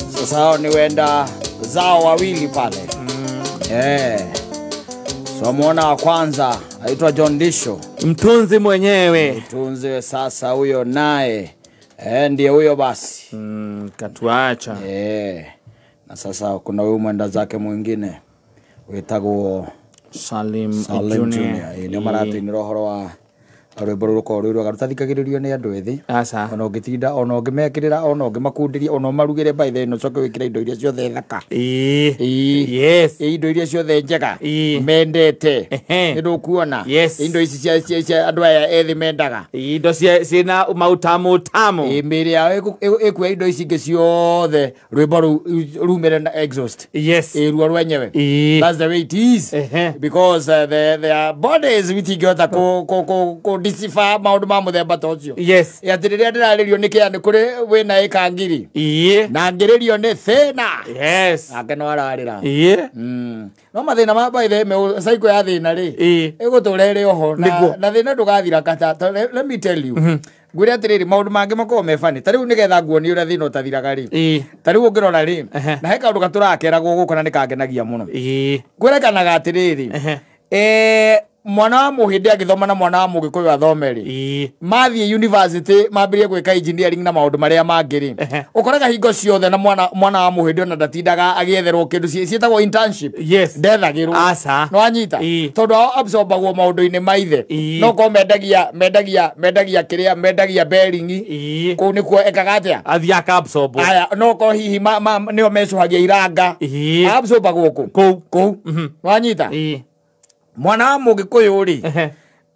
Sasa ni wenda zao wawili pale. So muona wa kwanza aitwa John Disho, mtunzi mwenyewe. Mtunzi sasa huyo naye ndiye huyo basi. Katuacha. Na sasa kuna huyo mwenda zake mwingine wetagwo Salim Junior. Ni marati ni rohoro wa Rweboruko rwiro garutathikagiririo ni andu ethi. Asa. Ona ngitinda ona ngimekirira ona ngimakundiria ona marugire by the no coke wikira indo iria ciothe thaka. Yes. Indo iria ciothe njega. Mendete. Ndu kuona. Indo ici cia andu aya ethi mendaga. Indo cina mautamu tamu. Miri ya ekwa indo ici nge ciothe rweboru rumere na exhaust. Ruo rwenyewe. That's the way it is. Because the bodies witingota ko disifa maundu ma muthemba tocio. Yatiriria ndiraririo nikiani kuri wina ikangiri. Na ngiririo ni thina. Ake no ararira. No mathina ma by the me cycle ya thina ri. Iguturere oho na thina ndugathira kata. Let me tell you. Ngwire atiriri maundu mangi makoo mefani. Tariu nigetha nguoni uria thina utathiraga ri. Tariu ngirora ri. Na he kaundu gaturakeraga guko na nikangenagia muno. Ngwirekanaga atiriri. Mwana wa muhindi agithoma na mwana wa mugikuyu athomeri mathie university mambirie gwika engineering na maundu maria mangiri ukoraga hingo ciothe na mwana wa muhindi ona ndatindaga agietherwo kindu cietagwo internship ndethagirwo no anyita tondu absorbagwo maundu-ini maithe no ko mendagia kiria mendagia bearing ku nikuo ekaga atia athia ka absorb aya no ko hihi nio mecuhagia iranga absorbagwo ku no anyita mwana wa mugikuyu ri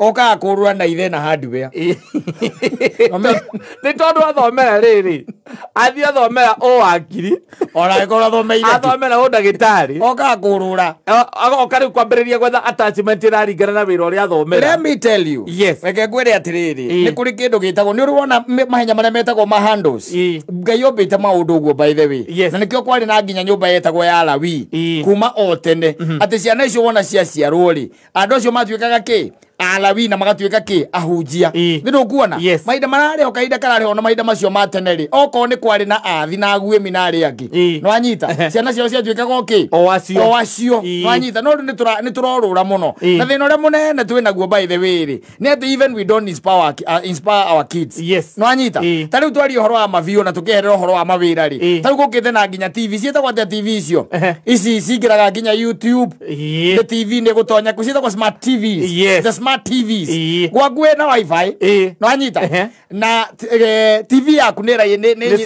oka kurua na ithe na hardware ni tondu athomera riri athi athomera o akiri ora ikora athomeire athomera o ndagitari oka kurura oka ri kwambiriria gwetha attachment iraringana na wira uria athomera. Let me tell you, weke ngwire atiriri ni kuri kindu gitagwo ni urwona mahenya maria metagwo handles ngai ombite maundu uguo by the way na nikio kwari na nginya nyumba yetagwo ya Alawi kuma o tene ati ciana icio wona ciaciarwo ri andu acio matuikaga ki Alawi na magatuika ki ahunjia ndu kuona maida marare o kaida karare ona maida macio mateneri oko ni kwari na athi na ague minari angi no anyita ciana cio ciatuikaga ki o acio no anyita no ni turorura muno na thina ure munene twina guo by the way ri ni ati even we don't inspire our kids no anyita tariu twari horo wa mavio na tukiherera horo wa mawira ri tariu gukite na nginya TV cietagwo atia TV icio ici cingiraga nginya YouTube the TV ni gutonya kucietagwo smart TVs the smart TVs gwagwe na wifi no anyita na TV yaku ni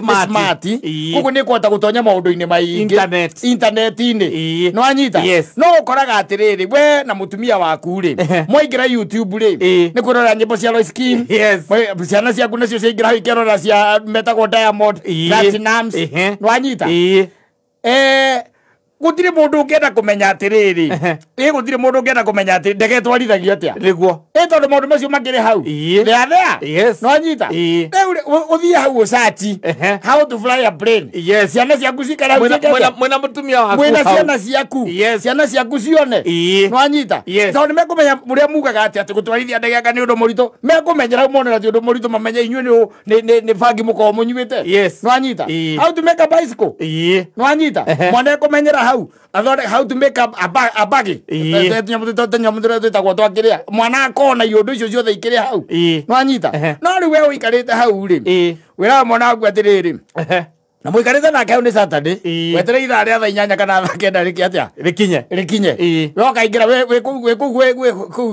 smart kuko ni kwata gutonya maundu-ini maingi internet-ini no anyita no ukoraga atiriri we na mutumia waku ri moingira YouTube ri ni kurora nyimbo cia Roy Skin ciana ciaku nacio ciingira ikerora cia metagwo Diamond Platinums no anyita gutire mundu ungenda kumenya atiriri gutire mundu ungenda kumenya atiri ndege twarithagio atia niguo tondu maundu macio makiri hau no anyita uthie hau usachi how to fly a plane ciana ciaku cikara mwena mutumia waku mwena ciana ciaku cione no anyita tondu mekumenya muria mugaga atia ati gutwarithia ndege anga ni undu murito mekumenyera monera ti undu murito mamenye inyuĩ ni bangi muko munyuite no anyita how to make a bicycle no anyita mwana kumenyera how to make a baggy nyamuthira twitagwo twakiria mwana akona iundu icio ciothe ikiria hau no anyita no riu we uikarite hau ri wira mwana waku atiriri na muikarite nake hau ni Saturday wetere ithaa ria thaa 8 kana thaa 9 riki atia rikinye we ukaingira we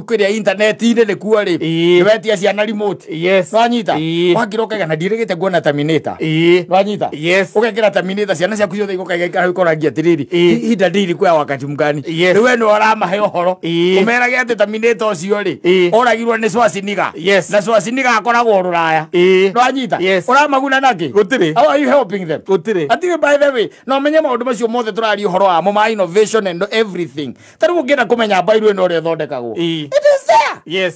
kwiria internet-ini ni kuo ri ni wetia ciana remote no anyita wagira ukaiga na ndirigite nguona Terminator no anyita ukaigira Terminator ciana ciaku ciothe igukaiga hau ikorangia atiriri ihinda ndiri kwa wakati mgani riu we no uramahe uhoro umerage ati Terminator ucio ri oragirwo ni Schwarzenegger na Schwarzenegger akoragwo Ruraya no anyita uramaguna naki gutiri how are you helping them gutire ati by the way no menye maundu macio mothe turari uhoro wa mo ma innovation and everything tariu ngira kumenya bairu ino ria thondekagwo it is there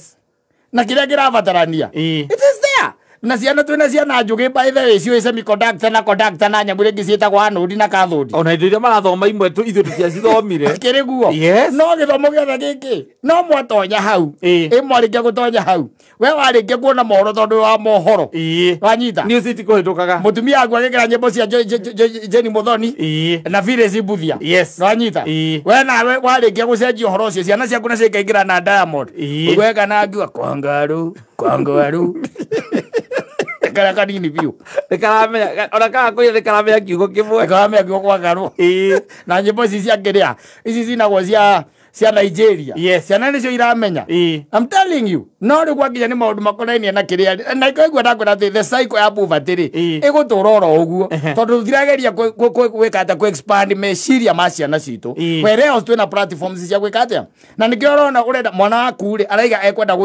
na kiria kirabatarania it is there na ciana twina ciana njugi by the way cio semiconductor na conductor na nyamure ngiciita kwa anodi na kathodi ona indo iria marathoma imwe tu ithu tutiacithomire kiri guo no githomo giothe giki no mwatonya hau mwarikia gutonya hau we warikia kuona mohoro tondu wa mohoro wanyita news itikuhitukaga mutumia wangu agikira nyimbo cia Jeni Muthoni na Vile Buthia wanyita we nawe warikia gucenjia uhoro ucio ciana ciaku na cikaingira na Diamond wega na ngiwa kwangaru kara kanini biu karamenya ona kana kuya karamenya kiugo kimwe karamenya kiugo kwa garu na nyimbo ici cia ngiria ici cinagwo cia Nigeria ciana nicio iramenya I'm telling you no ri gwakinya ni maundu makonainie na kiria na ikaigua ndakwira the cycle ya poverty igutura oro uguo tondu thirageria gwika ata ku expand meciria ma ciana citu where else twina platforms cia gwika ata na nikio urona urenda mwana waku ri araiga ekwenda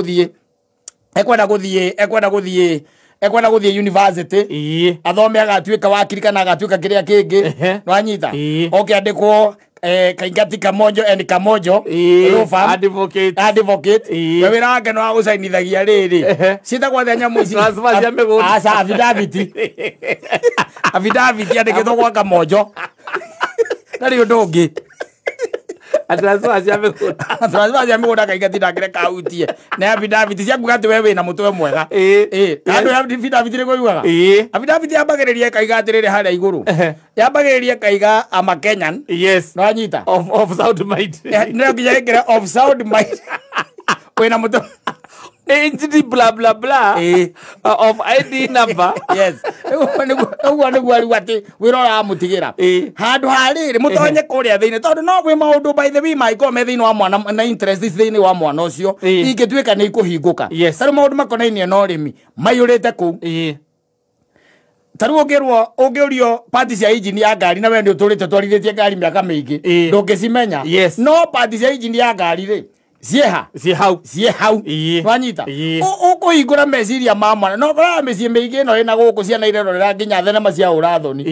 guthie university athome agatuika wakiri kana agatuika kiria kingi nwanyita okiandikwo kaingati kamojo and kamojo advocate we wira wake no agucainithagia riri citagwo the nyamu ici asa affidavit andikitwo gwa kamojo nari undu ungi transfer cia migunda kaingati ndangire kautie na affidavit cia kuga ati we wina mutwe mwega kandu affidavit ni kuigaga affidavit yambagiriria kaiga atiriri haria iguru yambagiriria kaiga ama Kenyan no anyita of sound might no nginya of sound might wina mutwe entity blah blah blah of ID number uguo niguo riu ati wira uramutigira handu hariri mutonye kuria thiini tondu no gwi maundu by the way maiko me thiini wa mwana na interest thiini wa mwana ucio ingituika ni ikuhinguka tari maundu makonainie no rimi mayurite ku taru ungiurio party cia engine ya ngari na we ndi uturite twarithitie ngari miaka mingi ndungicimenya no party cia engine ya ngari ri cie hau wanyita ukuhingura meciria ma mwana no kora mecii mingi no ina guku ciana irerorera nginya thenema cia urathoni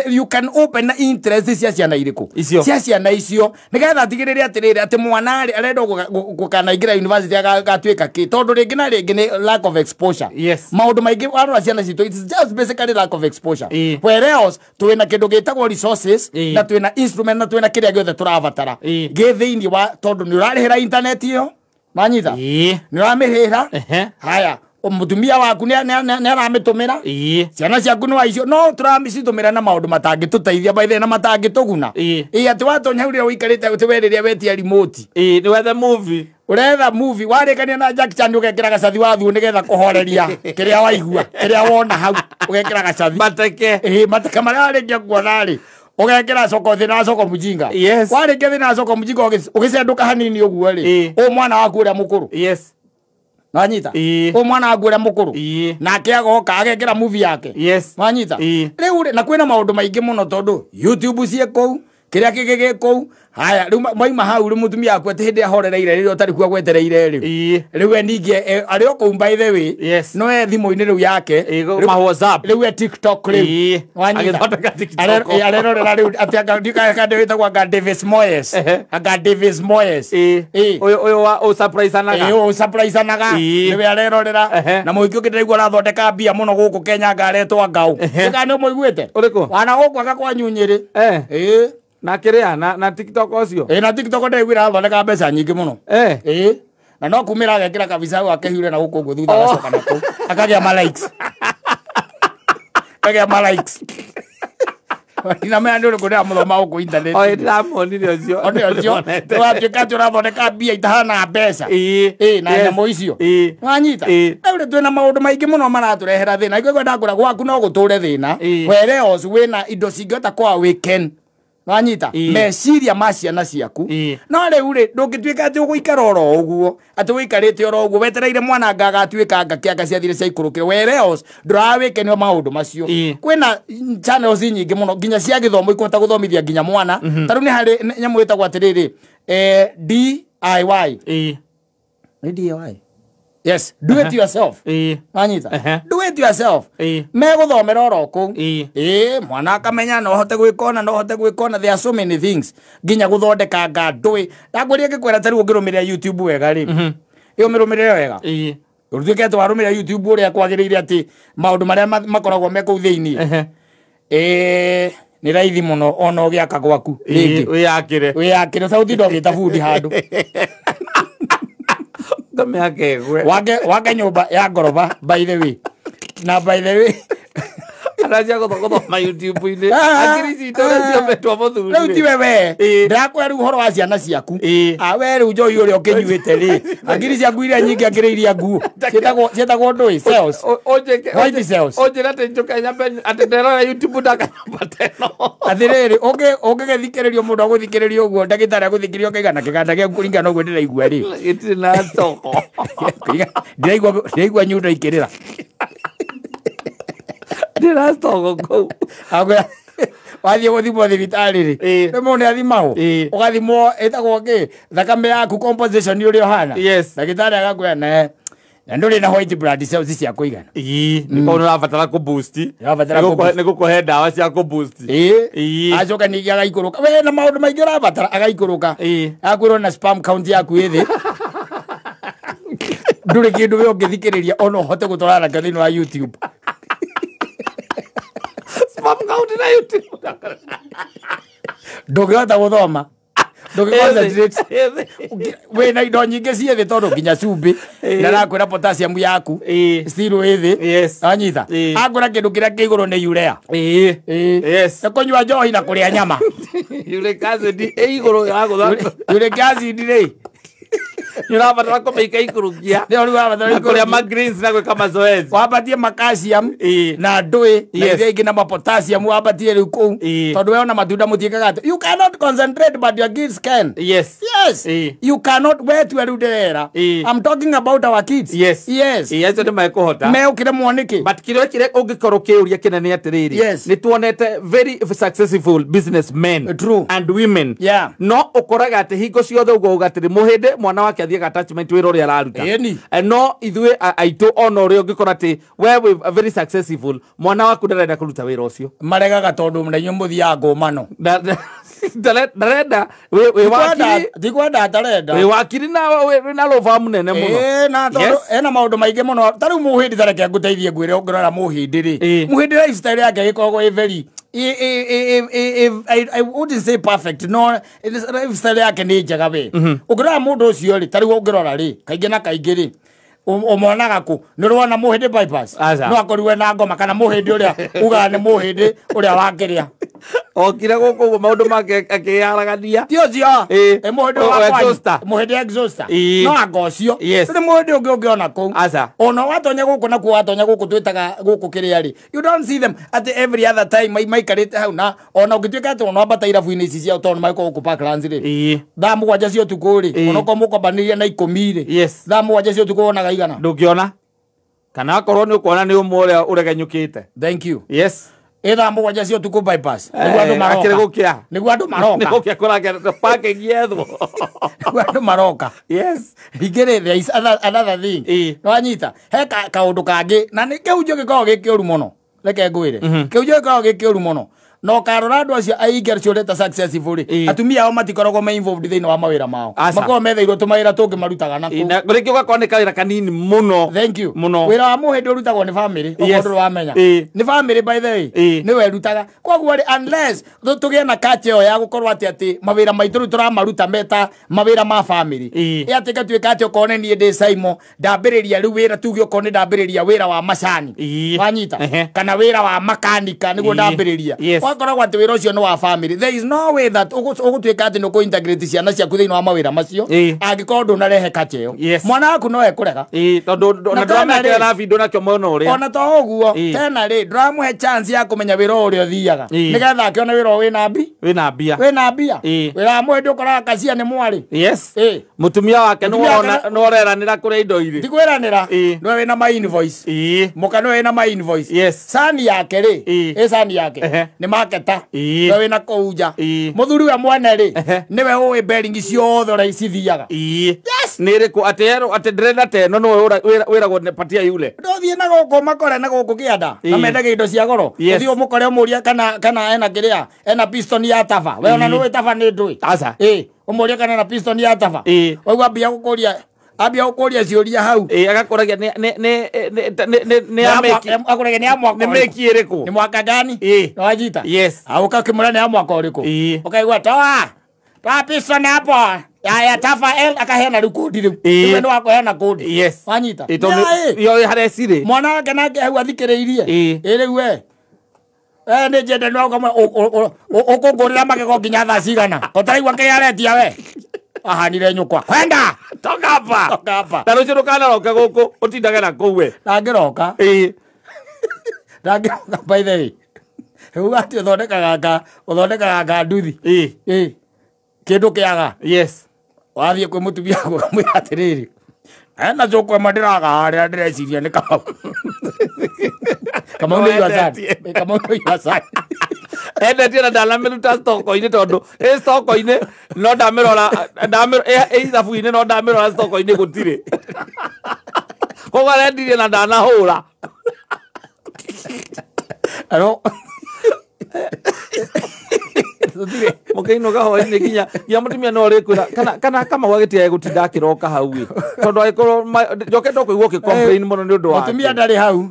you can open interest cia ciana iriku cia ciana icio nigetha atigirire atiriri ati mwana arenda gukanaingira university agatuika ki tondu ringi na ringi ni lack of exposure maundu maingi warora ciana citu it's just basically lack of exposure where else twina kindu gitagwo resources na twina instrument na twina kiria giothe turabatara githiini wa tondu ni hera internet iyo manyita ni ramirira haya mutumia waku ni aramitumira ciana ciaku no aicio no turamicitumira na maundu matangituteithia by the na matangituguna ati watonya hurira wikarite utiweriria wetia remote ni wethe movie uretha movie warikania na Jack Chan ugekira gacathi wathu nigetha kuhoreria kiria waigua kiria wona hau ugekira gacathi mateke maria arikia kuona ri ugekira soko thina soko mujinga warikia thina soko mujinga ugicenduka hanini uguo ri mwana waku uria mukuru wanyita mwana waku uria mukuru nake agoka agekira movie yake wanyita riu na kwina maundu maingi muno tondu YouTube cie kou kiria kigege kou haya riu maima hau riu mutumia aku ati hindi ahorereire riu utari kuwa gwetereire riu eningie ari oko by the way no thimu-ini riu yake ma WhatsApp riu TikTok riu agithondeka TikTok arerorera riu ati akandewita kwa Davis Moyes uyu wa surprise anaga surprise anaga riu arerorera na muikio kindiraigua arathondeka mbia muno guku Kenya ngaretwa ngau kana muiguite uriku wana guku agakwa nyunyiri na kiria na TikTok ucio na TikTok ndigwira athondeka mbeca nyingi muno na no kumira agekira kabisa wake hiure na guku thutha agacoka nako akagia ma likes ina me andu ko ndamuthoma uko internet ndamonire ucio watuika turathondeka mbia itahana mbeca na nyamo icio wanyita riu twina maundu maingi muno maraturehera thina igwe ndakura gwaku no guture thina where else wina indo cingĩhota kwa weekend wanyita meciria ma ciana ciaku no riu ri ndungituika ati uguikara oro uguo ati wikarite oro uguo wetereire mwana ngagatuika ngakianga ciathire cia ikurukire where else ndurawikenio maundu macio kwina channels nyingi muno nginya cia githomo ikota guthomithia nginya mwana taru ni hari nyamu itagwo atiriri DIY DIY yes, do it yourself. Wanyita. Do it yourself. Me guthomera oro ku. Mwana akamenya no hote gwikona there are so many things. Nginya guthondeka ngandui. Ndagwĩria ngikwĩra tari ũngĩrũmĩrĩra YouTube wega ri. Iyo mirũmĩrĩre wega. Urutuke twarumira YouTube uria kwagiriire ati maundu maria makoragwo me kuu thiini ni raithi muno ona ugiaka gwaku wiyakire sauti ndogita fundi handu wake nyumba ya ngoroba by the way na by the way Anaja gothoma YouTube ine akirisi tora betwa muthuri riu ti wewe ndakwe riu horo wa ciana ciaku we riu njoi uria ukinyuite ri akirisi aku iria nyingi akiriria nguo cietagwo ndui cells white cells onjira te njuka nyambe atendera YouTube ndakanyamba teno athiriri ungigithikiririo mundu aguthikiririo uguo ndagitari aguthikiririo kaigana kiganda giaku kuringana uguo ndiraigua ri itina toko ndiraigua nyundo ikirira ndirastogo kou agwa wathie guthimwo thibitari ri rimwe ni athimao ugathimwo etagwo ki thakame yaku composition uri ohana ndagitari agakwira na nduri na white blood cells cia kuigana niko urabatara ku boost niko kuhe dawa cia ku boost acoka ningi agaikuruka we na maundu maingi urabatara agaikuruka akwirwo na sperm count yaku ithi nduri kindu we ungithikiriria ona uhote gutwarana kathini wa YouTube spam count na YouTube ndugihota guthoma we na indo nyingĩ ciĩ thĩ tondũ nginya cumbĩ na arakwĩra potassium yaku still wĩ thĩ anyita akwĩra kĩndũ kĩrĩa kĩ igũrũ nĩ urea nĩ kũnyua njohi na kũrĩa nyama uric acid ĩ igũrũ ya gũthaka uric acid rĩ nĩũrabatara kũmĩika ikurukia kũrĩa magreens na gwĩka mazoezi wabatie makalcium na ndũĩ na iria ingĩ na mapotassium wabatie rĩu kũu tondũ we ona matunda mũtiĩkaga atĩ you cannot concentrate but your kids can you cannot we tu rĩu ndĩrera I'm talking about our kids acio nĩmekũhota meũkĩremwo nĩkĩ but kĩrĩa ũngĩkorwo kĩũria kĩnene atĩrĩrĩ nĩtuonete very successful businessmen and women no ũkoraga atĩ hingo ciothe ũguo ũgatĩrĩ mũhĩndĩ mwana wake athiĩ attachment wĩra ũrĩa araruta no ithuĩ aitũ ona ũrĩa ũngĩkora atĩ we very successful mwana waku ndarenda kũruta wĩra ũcio maregaga tondũ mũthenya mũthiaga ngũmano ndarenda ndikwenda atarenda wĩ wakiri na rũba mũnene mũno na tondũ ena maũndũ maingĩ mũno ta rĩu mũhĩndĩ tareke ngũteithie ngwĩre ũngĩrora mũhĩndĩ rĩ mũhĩndĩ lifestyle yake ĩkoragwo ĩ very I wouldn't say perfect no lifestyle yake nĩ njega we ũngĩrora mũndũ ũcio rĩ ta rĩu ũngĩrora rĩ kaingĩ na kaingĩ rĩ umonaga ku nĩrwona mũhĩndĩ bypass no akorirwe na ngoma kana mũhĩndĩ ũrĩa ugaga nĩ mũhĩndĩ ũrĩa wakĩrĩa okire gũkũ ũguo maũndũ make akĩaragania tio cio mũhĩndĩ exhauster no anga ũcio nĩ mũhĩndĩ ũngĩ ũngĩona kũu ona watonya gũkũ nakuo watonya gũkũ twĩtaga gũkũ kĩrĩa rĩ you don't see them at every other time maikarĩte hau na ona ũngĩtuĩka atĩ ona wambata irabu-inĩ ici ciao tondũ maĩkorwo gũkũ Parklands rĩ thaa mũgwanja cia ũtukũ rĩ ona ũkorwo mũkombanĩria na 10 rĩ thaa mũgwanja cia ũtukũ wonaga igana ndũngĩona kana akorwo nĩ ũkuona nĩ ũmwe ũrĩa ũregenyũkĩte thank you thaa mũgwanja cia ũtukũ bypass nĩguo andũ maroka nĩgũkĩa kũragera parking yethwo nĩguo andũ maroka ingĩrĩ there is another thing nĩwanyita he kaũndũ kangĩ na nĩ kĩhunjio gĩkoragwo gĩ kĩũru mũno reke ngwĩre kĩhunjio gĩkoragwo gĩ kĩũru mũno no karora andũ acio aingĩ acio ũreta successful rĩ atumia ao matikoragwo me involved thĩinĩ wa mawĩra mao makoragwo metheirwo tũmawĩra tũngĩ marutaga naku rĩngĩ ũgakorwo nĩ kawĩra kanini mũno thank you wĩra wa mũhĩndĩ ũrutagwo nĩ family ũguo ndũrĩ wamenya nĩ family by the way nĩwe ĩrutaga koguo rĩ unless tũgĩe na culture ĩyo ya gũkorwo atĩ mawĩra maitũ rĩu tũramaruta meta mawĩra ma family atĩ gatuĩka atĩ okorwo nĩ niĩ ndĩ Saimo ndambĩrĩria rĩu wĩra tuge okorwo nĩ ndambĩrĩria wĩra wa macani wanyita kana wĩra wa makanika nĩguo ndambĩrĩria wakoragwo atĩ wĩra ũcio nĩ wa family there is no way that ũgũtuĩka atĩ nĩ kũ-integrate ciana ciaku thĩinĩ wa mawĩra macio angĩkorwo ndũnarehe culture ĩyo mwana waku no ekũrega tondũ ona ndũramekĩra video nakĩo mwena ũrĩa ona to ũguo tena rĩ ndũramũhe chance ya kũmenya wĩra ũrĩa ũthiaga nĩgetha akĩone wĩra wĩna mbia wĩra wa mũhĩndĩ ũkoraga kacia nĩ mwarĩ mũtumia wake nĩworeranĩra kũrĩa indo irĩ ndikwĩranĩra nĩwe wĩna ma invoice mũka nĩwe wĩna ma invoice sani yake rĩ sani yake nĩ marketa nĩwe wĩna kũu nja mũthuri we mwene rĩ nĩwe ũĩ bearing ciothe ũrĩa cithiaga nĩ ĩrĩkũ atĩ ndĩrenda teno nĩwe wĩragwo patia yule ndũthiĩ na gũkũ makore na gũkũ kĩanda na mendagia indo cia goro ũthiĩ ũmũkore ũmũria kana ena kĩrĩa ena piston ya taba we ona nĩũĩ taba nĩ ndũĩ ũmũria kana na piston ya taba waigua mbia gũkũria ambia ukuria ciuria hau agakoragia ne akoragia ni amwaka ni meki iriku ni mwaka gani no ajita yes auka kimura ni amwaka uriku ukaigua toa papiso na hapo ya Tafael akaheana rikundi riu iwe no akoheana kundi yes wanyita yo harecire mwana wake nake hau athikiriirie iriu we ne jende no kama ukungurira magego nginya thaa cigana utaraigua kiaretia we ahanire nyukwa kwenda toka hapa na rucio rukana roka guku utindage na kuwe nangiroka nangiroka by the way hu ati uthondekaga nduthi kindu kiaga yes wathie kwi mutumia mwira atiriri na jokwa madiraga haria ndireciria ni kama ndo yasani endetie na ndanameruta stoko-inĩ tondu stoko-inĩ no ndamirora ithabu-inĩ no ndamirora stoko-inĩ gũtirĩ koguo arendirie na ndanahũra mukiinuka hwainĩ nginya mutumia no rikwira kana kama gwagĩtigae gũtinda akĩroka hau tondu agĩkorwo njokete kũigua ũgĩ-complain mũno nĩ ũndũ wake mutumia ndarĩ hau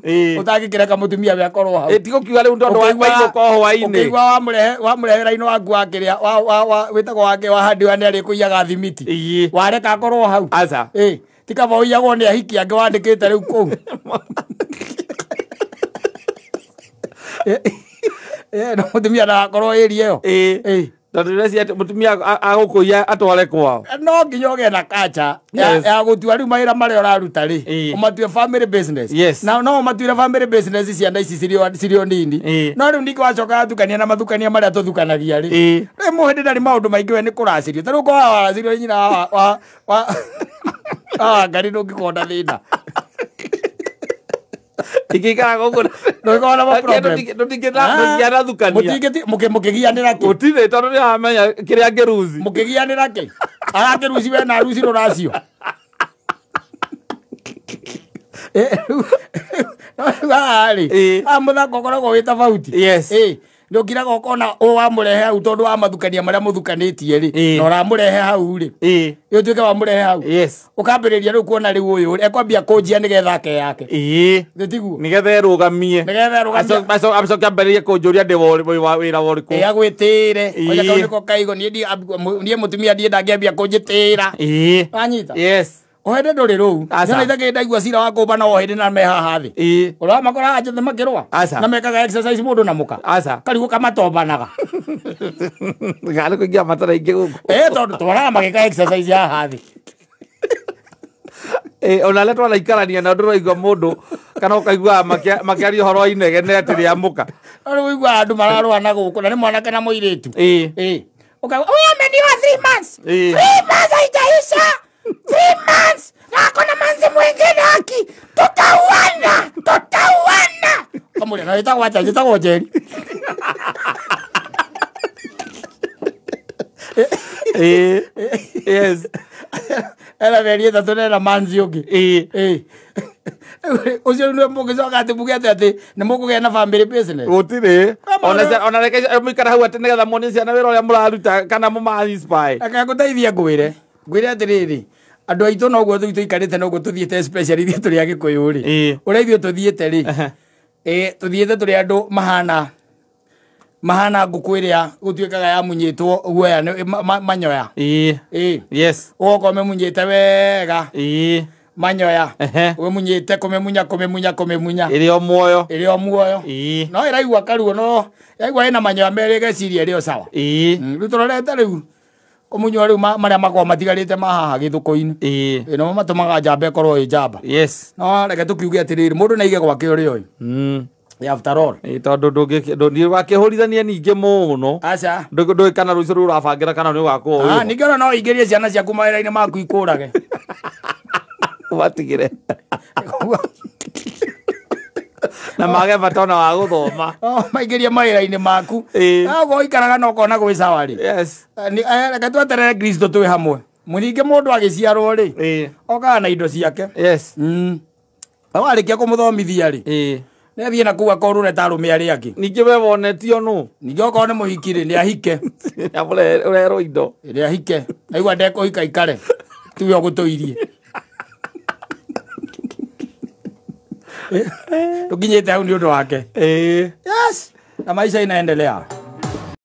ũtangĩkĩreka mutumia we akorwo hau tigũkiuga rĩu tondu wainũka hwainĩ ũkĩigua wamũrehera-inĩ waku wa kĩrĩa wĩtagwo wake wahandiwa nĩ arĩkũiyaga thimiti wareka akorwo hau aca tikaba ũiyagwo nĩ ahiki angĩ wandĩkĩte rĩu kũu no mutumia ndakorwo ĩri ĩyo tondu rĩrĩa ati mutumia agũkũia atware kwao no nginya ũgĩe na kacha ya gũtua rĩu mawĩra marĩa ũraruta rĩ ũmatue family business na no ũmatuire family business ciana ici cirio nini no rĩu ningĩ wacoka atukania na mathukania marĩa tũthukanagia rĩ rĩu mũhĩndĩ ndarĩ maũndũ maingĩ we nĩ kũracirio ta rĩu ko waracirio nyina wa ngari ndũngĩkorwo na thĩna ikikara guku no na problem ndingĩra thukania mũkĩgianĩra kĩ gũtirĩ tondu nĩ aramenya kĩrĩa angĩruci mũkĩgianĩra kĩ arakĩruci we na ruci rũracio rĩ mũthako ũkoragwo wĩ tofauti ndũkiraga ũkona wamũrehe hau tondũ wa mathukania marĩa mũthukanĩtie rĩ na ũramũrehe hau rĩ ũtuĩke wamũrehe hau ũkambĩrĩria rĩu kuona rĩu ũyũ ekwambia kũnjia nĩgetha ake yake tiguo nĩgetha ĩrũgamie acoke ambĩrĩrie kũnjũria ndĩ wĩra ũrĩkũ agwĩtĩre oja kau nĩko kaigo niĩ mũtumia ndiĩ ndangĩambia kũnjĩtĩra wanyita ohende ndũrĩ rũu na ithake ndaigua cira wa kũmba na ohende na me haha thĩ ũramakora ajathe makĩrũa na mekaga exercise mũndũ na mũka karigũ kamatombanaga gale kũingĩra matara ingĩ gũkũ tondũ tũraga magĩka exercise haha thĩ ona arĩa twanaikarania na ndũraigua mũndũ kana ũkaigua makĩaria ũhoro wa inegene atĩ rĩamũka rĩu ũigua andũ mararũa na gũkũ na nĩ mwanake na mũirĩtu ũkaigua ũyũ ameniwa 3 months 3 months haitaisha 3 months na kuna manzi mwingine haki tutauana kamuri na itagwa jeri yes era verie tatu na manzi ũngĩ ucio nĩ mũgĩcoka atĩ mugĩte atĩ nĩ mũkũgĩa na family business gũtirĩ ona reke mũikara hau atĩ nĩgetha muonie ciana wĩra ũrĩa mũraruta kana mũma-inspire akagũteithia ngwĩre atĩrĩrĩ andũ aitũ noguo tũikarĩte noguo tũthiĩte special ithuĩ tũrĩ Agĩkũyũ rĩ ũrĩa ithuĩ tũthiĩte rĩ tũthiĩte tũrĩ andũ mahana ngũkũ ĩrĩa gũtuĩkaga yamunyĩtwo guoya manyoya yes ũgoka ũmemunyĩte wega manyoya ũmemunyĩte kũmemunya ĩrĩ o muoyo no ĩraigua karuo no yaigua ĩna manyoya merĩ geciria ĩrĩ o sawa rĩu tũrorete rĩu kũmunywo rĩu marĩa makorwo matigarĩte mahaha gĩthũkũ-inĩ no matũmaga njamba ĩkorwo ĩ njamba no reke tũkiuge atĩrĩrĩ mũndũ naige gwake ũrĩ ũyũ after all tondu ndũngĩwakĩhũrithania ningĩ mũno ndũĩ kana rũciũ rũu ũrabangĩra kana nĩ ũgakorwo ningĩ ona no ingĩrie ciana ciaku mawĩra-inĩ maku ikũrage watigĩre na mage bata ona wa gũthoma maingĩrie mawĩra-inĩ maku ũguo ikaraga na ũkona gwĩ sawa rĩ reke tweterere Kristo twĩ hamwe mũningĩ mũndũ agĩciarwo rĩ okaga na indo ciake warĩkia kũmũthomithia rĩ nĩ athiĩ na kũu akorwo ta arũme arĩa angĩ ningĩ we wonetio nũ ningĩ okorwo nĩ mũhiki rĩ nĩ ahike ũrerwo indo nĩ ahike aigua ndekũhika ikare tiwe ũgũtũirie tukinyete au ndio wake. Yes, na maisha inaendelea.